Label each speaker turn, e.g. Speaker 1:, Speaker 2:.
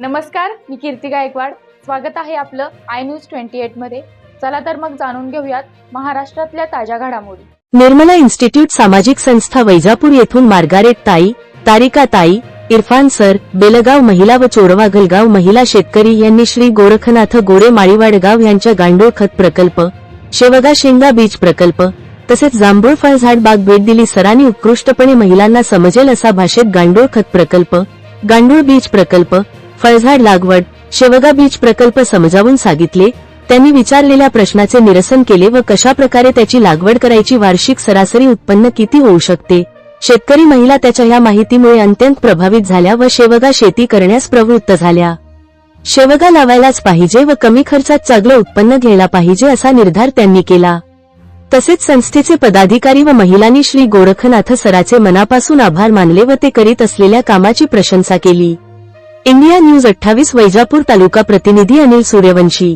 Speaker 1: नमस्कार, मी कीर्ती गायकवाड. स्वागत आहे आपलं आय न्यूज 28 मध्ये. चला तर मग जाणून घेऊयात महाराष्ट्रातल्या ताज्या घडामोडी.
Speaker 2: निर्मला इन्स्टिट्यूट सामाजिक संस्था वैजापूर येथून मार्गारेट ताई, तारिका ताई, इरफान सर, बेलगाव महिला व चोरवागलगाव महिला शेतकरी यांनी श्री गोरखनाथ गोरे माळीवाडगाव यांच्या गांडूळ खत प्रकल्प, शेवगा शेंगा बीज प्रकल्प तसेच जांभूळ फळझाड बाग भेट दिली. सरांनी उत्कृष्टपणे महिलांना समजेल असा भाषेत गांडूळ खत प्रकल्प, गांडूळ बीज प्रकल्प, फळझाड लागवड, शेवगा बीज प्रकल्प समजावून सांगितले. त्यांनी विचारलेल्या प्रश्नाचे निरसन केले व कशा प्रकारे त्याची लागवड करायची, वार्षिक सरासरी उत्पन्न किती होऊ शकते. शेतकरी महिला त्याच्या या माहितीमुळे अत्यंत प्रभावित झाल्या व शेवगा शेती करण्यास प्रवृत्त झाल्या. शेवगा लावायलाच पाहिजे व कमी खर्चात चांगलं उत्पन्न घ्यायला पाहिजे असा निर्धार त्यांनी केला. तसेच संस्थेचे पदाधिकारी व महिलांनी श्री गोरखनाथ सराचे मनापासून आभार मानले व ते करीत असलेल्या कामाची प्रशंसा केली. इंडिया न्यूज 28 वैजापूर तालुका प्रतिनिधी अनिल सूर्यवंशी.